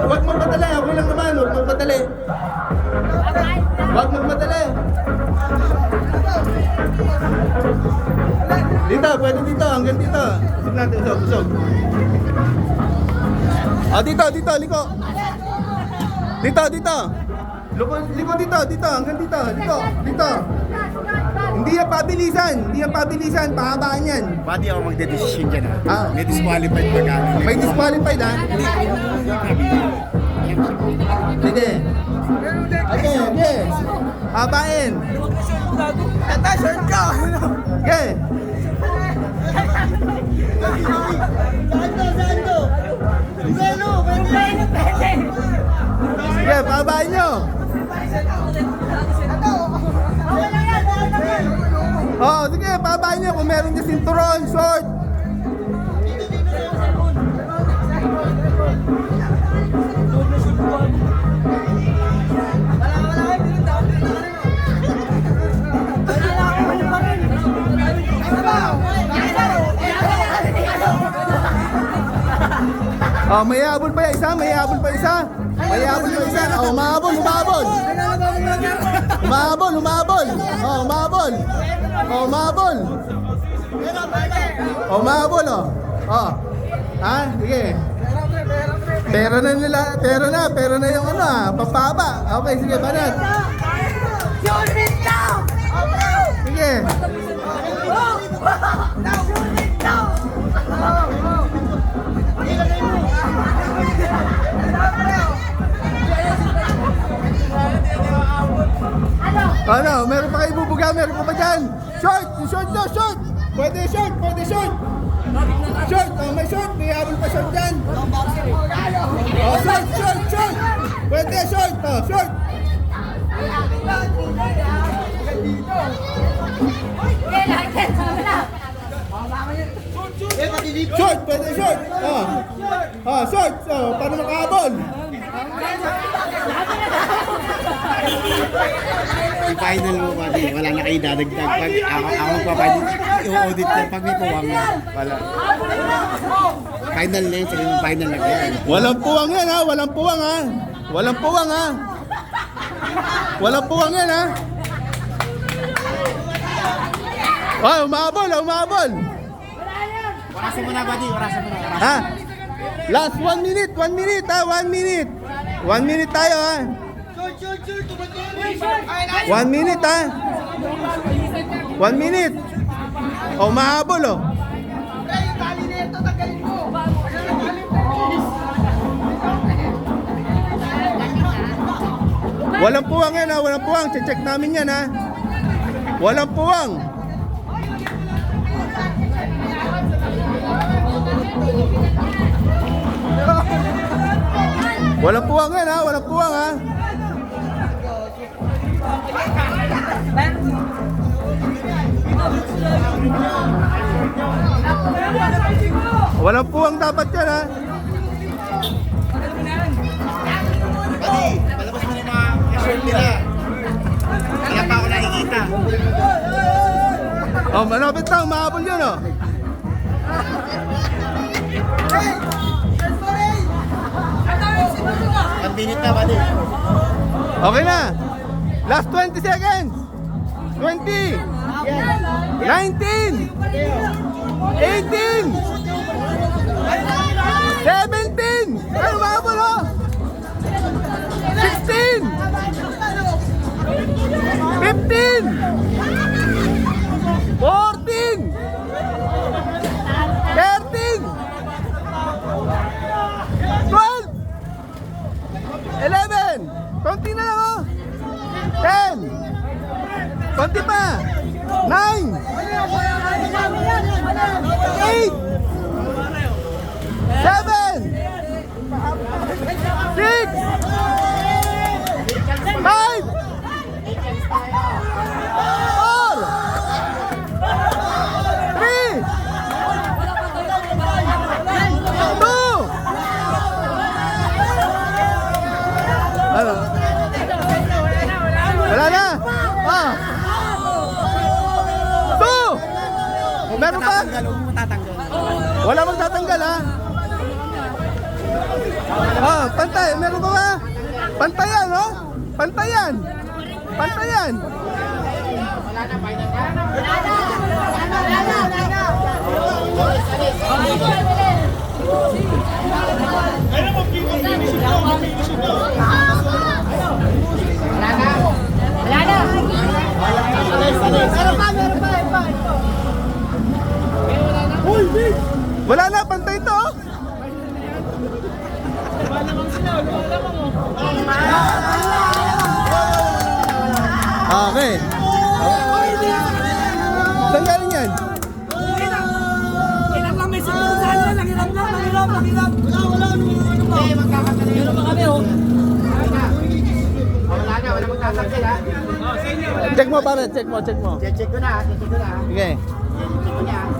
Huwag magmadali. Okay lang naman. Huwag magmadali. Huwag magmadali. Dito, pwede dito. Hanggang dito. Usog natin, usog, usog. Dito, dito, liko. Dito, dito. Liko dito, dito. Hanggang dito. Liko, dito. Hindi yan pabilisan. Hindi yan pabilisan. Pahabaan yan. Pwede ako magde-decision dyan Ah. May disqualified pag ano. May disqualified ha? Sige. Okay, okay. Habain. Ata, short ka! Okay. Sige, pahabain nyo. Oh, sige, pahabain nyo kung meron niya sinturon, short. Oh, may habol pa isa, may habol pa isa. May habol pa isa. Oh, umahabol, umahabol. Umahabol, umahabol. Oh, umahabol. Oh, umahabol. Oh, umahabol, oh. Oh. Ha? Sige. Pero na nila, pero na yung ano ah, papaba. Okay, sige, banat. Sige. Ano, meron pa kayo bubuga, meron pa ba dyan? Short, yung short nyo, short! Pwede short, pwede short! Short, oh, may short, may habol pa short dyan. Oh, short, short, short! Pwede short, oh, short! Short, pwede short! Oh, oh short, oh, paano makahabol? Yung final mo pwede, wala na kayo dadagdag. Pag ako magpapayad, i-audit ko pag may puwang na. Wala. Final na yun, sabi mo final na yan. Walang puwang yan ha, walang puwang ha. Walang puwang ha. Walang puwang yan ha. Oh, umabol, umabol. Orasan mo na, buddy. Orasan mo na. Ha? Last 1 minute, 1 minute ha, 1 minute. 1 minute tayo ha. 1 minute ha. 1 minute. Oh, mahabol oh. Walang puwang yan ha, walang puwang. Check namin yan ha. Walang puwang. Walang puwang yan ha, walang puwang ha. Walang puwang dapat yan ha. Buddy, palabas mo na yung mga shirt nila. Kaya pa ako nakikita. Oh, malapit na, umahabol yun oh. One minute na, buddy. Okay na. Last 20 seconds. 20. 19. 18. 17. Ay, umabol oh. 16. 15. 14. 13. 12. 11. Konti na lang oh. 10. Konti pa. 9. 8. 7. 6. 5. 4. 3. 2. Ano? Wala na. Ah. 2. Meron pa? Huwag mo matatanggal. Wala magtatanggal ha. pantay. Meron pa ba? Pantayan, no? Pantayan. Pantayan. Wala na, pantay to. Okay. Saan galing yan? Ilang lang may siguro sa ano, nangiram lang. Wala. Meron pa kami, oh. Wala magtatakil ha. Check mo pare, check mo. Check ko na. Okay. Check ko na.